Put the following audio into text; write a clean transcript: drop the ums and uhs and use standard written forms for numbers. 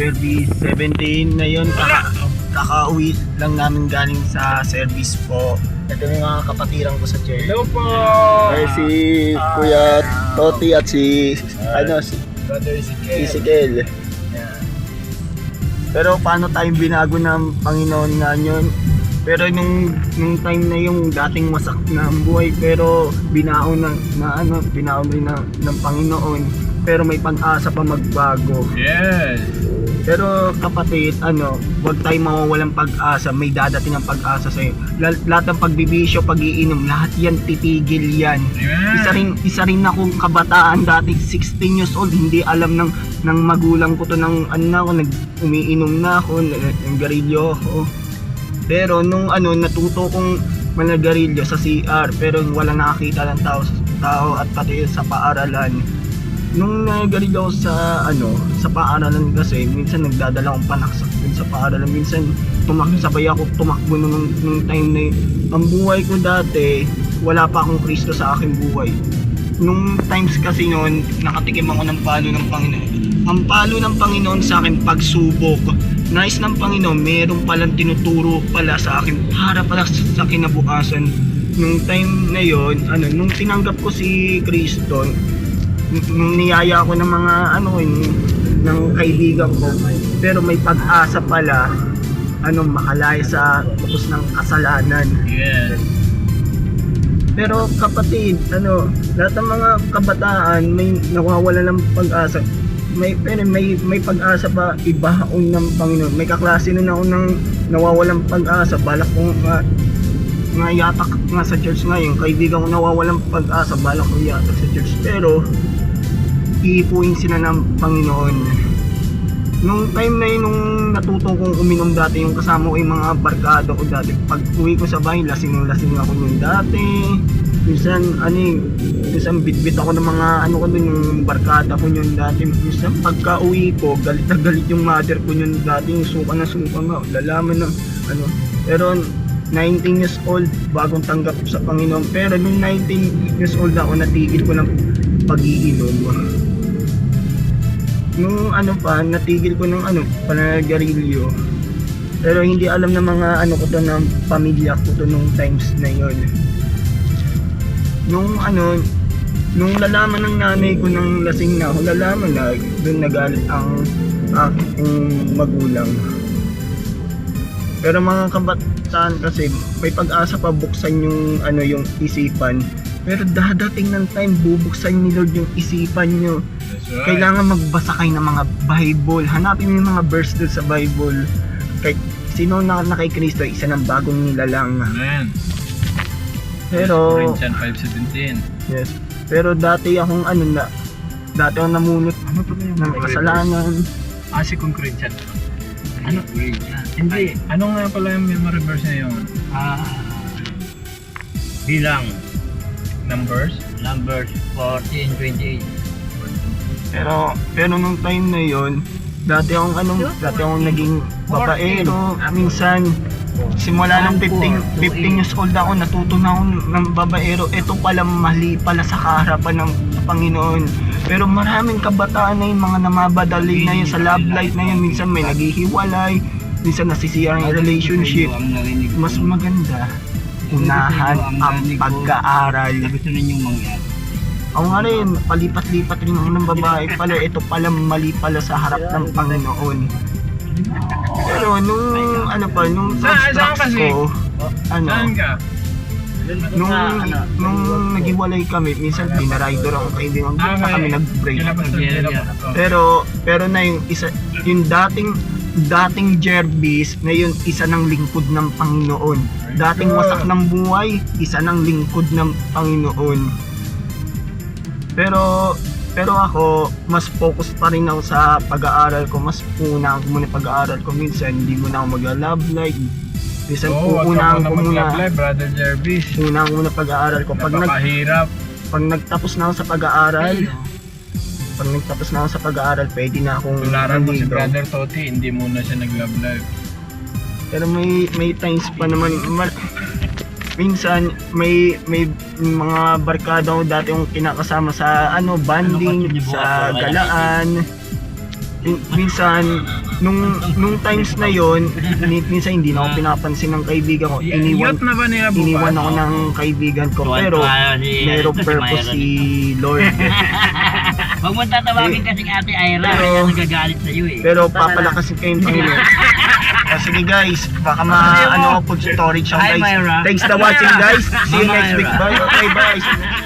Jerby 17 na yun. Kaka-uwi lang namin galing sa service po. Ito yung mga kapatiran ko sa church. Hello po! Ay, si Kuya Toti at si si Brother Ezekiel. Pero paano tayong binago ng Panginoon nga yun? Pero nung time na yung dating wasak na ang buhay, pero binaon rin ng Panginoon. Pero may pag-asa pa magbago. Yes! Pero kapatid, huwag tayong mawawalang pag-asa. May dadating ang pag-asa sa'yo. Lahat ng pagbibisyo, pag-iinom, lahat yan titigil yan. Amen. Isa rin akong kabataan dati, 16 years old, hindi alam ng magulang ko to umiinom na ako, nagarilyo ako. Pero nung natuto kong managarilyo sa CR, pero wala nakakita ng tao at pati sa paaralan. Nung nagarilyo ako sa paaralan kasi, minsan nagdadala akong panaksak dun sa paaralan. Minsan sabay ako tumakbo nung time na yun. Ang buhay ko dati, wala pa akong Kristo sa aking buhay. Nung times kasi noon, nakatikim ako ng palo ng Panginoon. Ang palo ng Panginoon sa akin, pagsubok. Nais ng Panginoon, meron palang tinuturo pala sa akin para pala sa kinabukasan. Nung time na yon, nung tinanggap ko si Kristo, nung niyaya ako ng mga ng kaibigan ko, pero may pag-asa pala makalaya sa tapos ng kasalanan. Yes! Pero kapatid, lahat ng mga kabataan may nawawala ng pag-asa. May pag-asa pa ibaon ng Panginoon. May kaklase nun ako ng nawawalang pag-asa. Balak ko nga yatak nga sa church ngayon. Kaibigan ko nawawalang pag-asa. Balak ko yatak sa church. Pero iipuin sila ng Panginoon. Nung time na yun, nung natuto kong uminom dati, yung kasama ko yung mga barkada ko dati. Pag uwi ko sa bahay, lasing ako nun dati. Minsan bitbit ako ng mga ko dun, yung barkada ko yun dati. Minsan pagka uwi ko, galit na galit yung mother ko yun dati. Yung suka nga, lalaman ng Pero 19 years old, bagong tanggap sa Panginoon. Pero nung 19 years old ako, natigil ko ng pag-iinom. Nung natigil ko ng panagarilyo. Pero hindi alam ng mga ko to, ng pamilya ko to nung times na yon. Nung lalaman ng nanay ko nang lasing na ako, lalaman na doon nagalit ang aking magulang. Pero mga kabataan kasi may pag-asa pa buksan yung isipan. Pero dadating ng time, bubuksan ni Lord yung isipan nyo. Right. Kailangan magbasa kayo ng mga Bible. Hanapin mo yung mga verse doon sa Bible. Sino na kay Kristo, isa ng bagong nilalang. Amen! Pero Corinthians 5:17. yes. Pero dati akong dati akong namunot ng kasalanan. Si Corinthians. Hindi. Ano nga pala yung memory verse na yun? Bilang Numbers 14 and 28. Pero nung time na yon, dati akong naging babaero. Minsan simula ng 15 years old ako, natuto na ako ng babaero. Ito pala mali pala sa harapan ng Panginoon. Pero maraming kabataan na yung mga namabadali na yun sa love life na yun. Minsan may naghihiwalay, minsan nasisira yung relationship. Mas maganda unahan ang pag-aaral. Gusto ninyong mangyari. Ako nga rin, palipat-lipat rin ako ng babae pala. Ito pala mali pala sa harap ng Panginoon. Pero nung nung Saan drugs ko, Saan ka? nung naghiwalay kami, minsan pinarider ako kaibigan ko, na kami nag-break. Pero na yung dating Jervis, ngayon isa ng lingkod ng Panginoon. Dating wasak ng buhay, isa ng lingkod ng Panginoon. Pero ako, mas focus pa rin ako sa pag-aaral ko. Mas una ko muna pag-aaral ko. Minsan hindi muna ako mag-love life. Minsan uunahan ko muna Brother Jervis. Una ko muna pag-aaral ko. Pag nagtapos na ako sa pag-aaral, pwede na akong Tularan mo si naligaw. Brother Toti, hindi muna siya nag-love life. Pero may times pa naman, minsan may mga barkada ko dati yung kinakasama sa banding, sa galaan. Minsan nung times na yon, minsan hindi na ako pinapansin ng kaibigan ko. Iniwan Yacht na ba nila bukas? iniwan ako ng kaibigan ko, pero merong purpose si Lord. Huwag mo tatawagin kasing Ate Ira, Pero- kaya nagagalit sa'yo eh. Pero papalakasin kayong Panginoon. Sige guys, baka ano pag storage ako Hi, guys. Myra. Thanks for watching guys. See you Mama next week. Myra. Bye. Okay, bye.